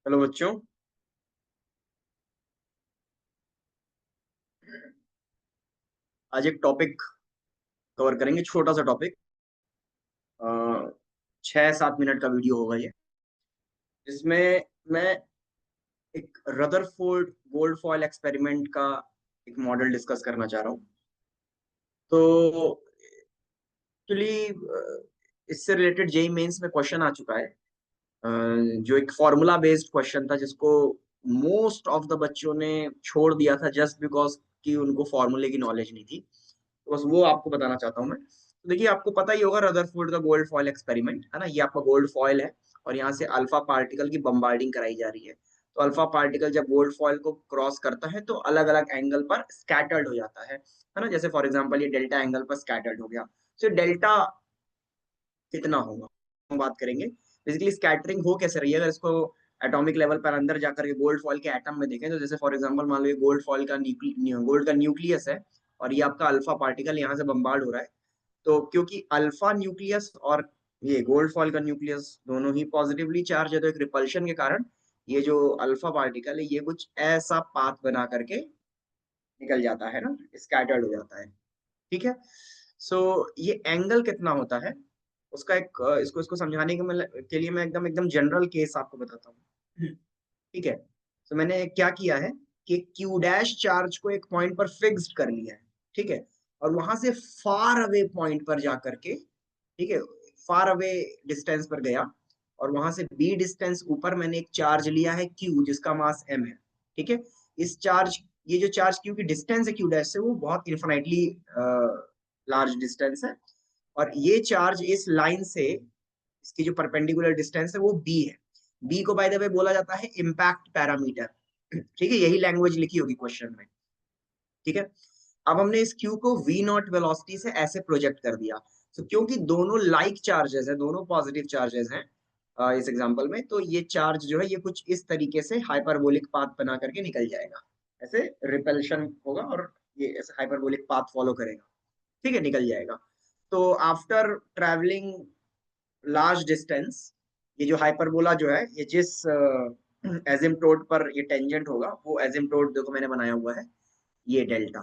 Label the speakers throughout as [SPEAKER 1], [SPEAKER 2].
[SPEAKER 1] Hello बच्चों। आज एक टॉपिक कवर करेंगे, छोटा सा टॉपिक। 6-7 मिनट का वीडियो होगा ये, जिसमें मैं एक रदरफोर्ड गोल्ड फॉयल एक्सपेरिमेंट का एक मॉडल डिस्कस करना चाह रहा हूँ। तो एक्चुअली इससे रिलेटेड जेई मेंस में क्वेश्चन आ चुका है, जो एक फॉर्मूला बेस्ड क्वेश्चन था, जिसको मोस्ट ऑफ द बच्चों ने छोड़ दिया था जस्ट बिकॉज कि उनको फॉर्मूले की नॉलेज नहीं थी। तो बस वो आपको बताना चाहता हूँ मैं। तो देखिए, आपको पता ही होगा रदरफोर्ड का गोल्ड फॉयल एक्सपेरिमेंट है ना। ये आपका गोल्ड फॉयल है और यहाँ से अल्फा पार्टिकल की बम्बार्डिंग कराई जा रही है। तो अल्फा पार्टिकल जब गोल्ड फॉयल को क्रॉस करता है तो अलग अलग एंगल पर स्कैटर्ड हो जाता है ना। जैसे फॉर एग्जाम्पल ये डेल्टा एंगल पर स्कैटर्ड हो गया। तो डेल्टा कितना होगा हम बात करेंगे। बेसिकली स्कैटरिंग हो कैसे रही है, अगर इसको एटॉमिक लेवल पर अंदर जाकर के गोल्ड फॉयल के एटम में देखें, तो जैसे फॉर एग्जांपल मान लो ये गोल्ड फॉयल का गोल्ड का न्यूक्लियस है और ये आपका अल्फा पार्टिकल यहाँ से बम्बार्ड हो रहा है। तो क्योंकि अल्फा न्यूक्लियस और ये गोल्ड फॉयल का न्यूक्लियस दोनों ही पॉजिटिवली चार्ज है, तो एक रिपल्शन के कारण ये जो अल्फा पार्टिकल है ये कुछ ऐसा पाथ बना करके निकल जाता है ना, स्कैटर्ड हो जाता है। ठीक है। सो ये एंगल कितना होता है उसका एक इसको इसको समझाने के लिए मैं एकदम एकदम जनरल केस आपको बताता हूँ। ठीक है। तो मैंने क्या किया है कि क्यू डैश चार्ज को एक पॉइंट पर फिक्स्ड कर लिया है। ठीक है। और वहां से फार अवे पॉइंट पर जाकर के, ठीक है, फार अवे डिस्टेंस पर गया और वहां से बी डिस्टेंस ऊपर मैंने एक चार्ज लिया है क्यू, जिसका मास एम है। ठीक है। इस चार्ज ये जो चार्ज क्यू की डिस्टेंस है क्यू डैश से, वो बहुत इन्फिनाइटली लार्ज डिस्टेंस है। और ये चार्ज इस लाइन से, इसकी जो परपेंडिकुलर डिस्टेंस है वो बी है। बी को बाय द वे बोला जाता है इम्पैक्ट पैरामीटर। ठीक है, यही लैंग्वेज लिखी होगी क्वेश्चन में। ठीक है। अब हमने इस क्यू को वी नॉट वेलोसिटी से ऐसे प्रोजेक्ट कर दिया। तो क्योंकि दोनों लाइक चार्जेस है, दोनों पॉजिटिव चार्जेस हैं इस एग्जांपल में, तो ये चार्ज जो है ये कुछ इस तरीके से हाइपरबोलिक पाथ बना करके निकल जाएगा। ऐसे रिपल्शन होगा और ये ऐसे हाइपरबोलिक पाथ फॉलो करेगा। ठीक है, निकल जाएगा। तो आफ्टर ट्रैवलिंग लार्ज डिस्टेंस, ये जो हाइपरबोला जो है ये जिस एजिम्प्टोड पर ये टेंजेंट होगा, वो एजिम्प्टोड देखो मैंने बनाया हुआ है, ये डेल्टा।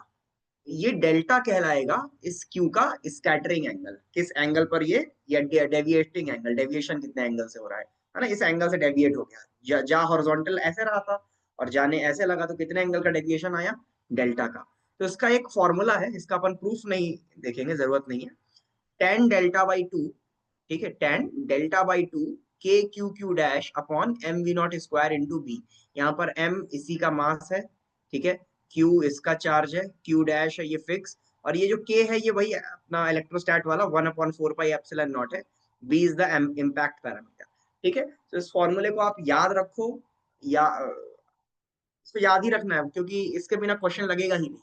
[SPEAKER 1] ये डेल्टा कहलाएगा इस क्यू का स्कैटरिंग एंगल। किस एंगल पर ये डेविएटिंग एंगल, डेविएशन कितने एंगल से हो रहा है ना, इस एंगल से डेविएट हो गया। जा हॉरिजॉन्टल ऐसे रहा था और जाने ऐसे लगा, तो कितने एंगल का डेविएशन आया, डेल्टा का। तो इसका एक फॉर्मूला है, इसका अपन प्रूफ नहीं देखेंगे, जरूरत नहीं है। टेन डेल्टा बाई टू, ठीक है, टेन डेल्टा बाई टू के q q dash upon m v naught square into b. यहाँ पर एम इसी का मास है, ठीक है, क्यू इसका चार्ज है, क्यू डैश है ये फिक्स, और ये जो के है ये वही अपना इलेक्ट्रोस्टैट वाला 1/4 पाई एप्सिलॉन नॉट है। B is the impact parameter. ठीक है। तो इस फॉर्मूले को आप याद रखो, या इसको याद ही रखना है क्योंकि इसके बिना क्वेश्चन लगेगा ही नहीं।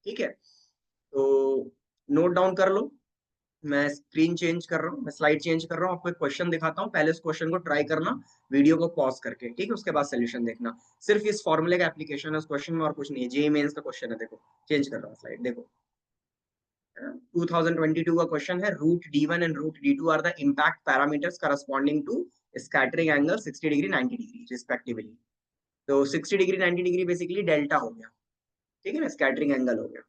[SPEAKER 1] ठीक है। तो नोट डाउन कर लो। मैं स्क्रीन चेंज कर रहा हूँ, मैं स्लाइड चेंज कर रहा हूँ, आपको एक क्वेश्चन दिखाता हूँ, पहले उस क्वेश्चन को ट्राई करना वीडियो को पॉज करके, ठीक है, उसके बाद सोल्यूशन देखना। सिर्फ इस फॉर्मूले का एप्लीकेशन है उस क्वेश्चन में और कुछ नहीं है। जेईई मेंस का क्वेश्चन है, देखो चेंज कर रहा हूँ स्लाइड, देखो 2022 का क्वेश्चन है, root d one and root d two are the impact parameters corresponding to scattering angle 60 degree 90 degree respectively. तो 60 डिग्री 90 डिग्री बेसिकली डेल्टा हो गया, ठीक है ना, स्कैटरिंग एंगल हो गया।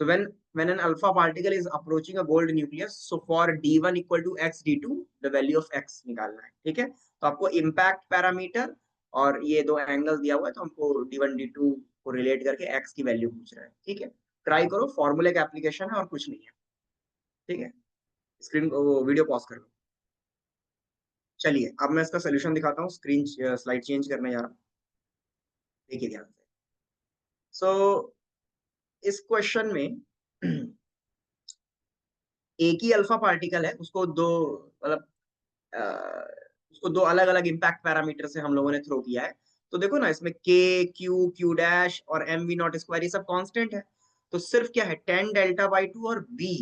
[SPEAKER 1] So when an alpha particle is approaching a gold nucleus, so for d1 equal to x d2, the value of x निकालना है। ठीक है। तो आपको इम्पैक्ट पैरामीटर और ये दो एंगल दिया हुआ है, तो हमको d1 d2 को रिलेट करके x की वैल्यू पूछ रहा है। ठीक है। ट्राई करो, फॉर्मूले का एप्लीकेशन है और कुछ नहीं है। ठीक है। स्क्रीन वीडियो पॉज कर लो। चलिए अब मैं इसका सोल्यूशन दिखाता हूँ, स्क्रीन स्लाइड चेंज करने जा रहा हूँ, देखिए ध्यान से। सो इस क्वेश्चन में एक ही अल्फा पार्टिकल है, उसको दो मतलब उसको दो अलग अलग इम्पैक्ट पैरामीटर से हम लोगों ने थ्रो किया है। तो देखो ना, इसमें के क्यू क्यू डैश और एम वी नॉट स्क्वायर ये सब कांस्टेंट है। तो सिर्फ क्या है, टेन डेल्टा बाई टू और बी,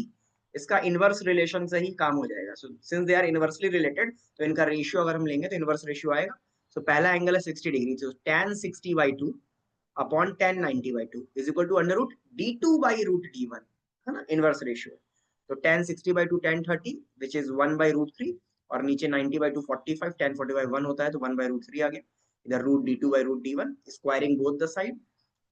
[SPEAKER 1] इसका इनवर्स रिलेशन से ही काम हो जाएगा। So since they are inversely related, तो इनका रेशियो अगर हम लेंगे तो इनवर्स रेशियो आएगा। सो पहला एंगल है 60 डिग्री, तो tan 60 by two upon tan 90 by two is equal to under root d two by root d one, है ना, इनवर्स रेशियो। तो tan 60 by two tan 30 which is one by root three, और नीचे 90 by to 45, 10 45 1 होता है तो 1/√3 आ गया। इधर √d2/√d1 squaring both the side,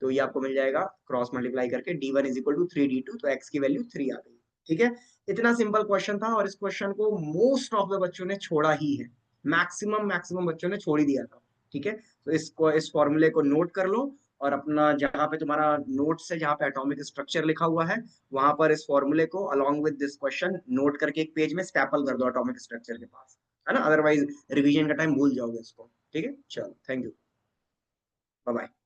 [SPEAKER 1] तो ये आपको मिल जाएगा क्रॉस मल्टीप्लाई करके d1 is equal to 3d2, तो x की वैल्यू 3 आ गई। ठीक है, इतना सिंपल क्वेश्चन था और इस क्वेश्चन को मोस्ट ऑफ द बच्चों ने छोड़ा ही है, मैक्सिमम बच्चों ने छोड़ ही दिया था। ठीक है, तो इस फॉर्मूले को नोट कर लो और अपना जहां पे तुम्हारा नोट्स है, जहां पे एटॉमिक स्ट्रक्चर लिखा हुआ है, वहां पर इस फॉर्मूले को along with this question note करके एक पेज में स्टैपल कर दो एटॉमिक स्ट्रक्चर के पास, है ना, अदरवाइज रिवीजन का टाइम भूल जाओगे इसको। ठीक है, चलो थैंक यू, बाय बाय।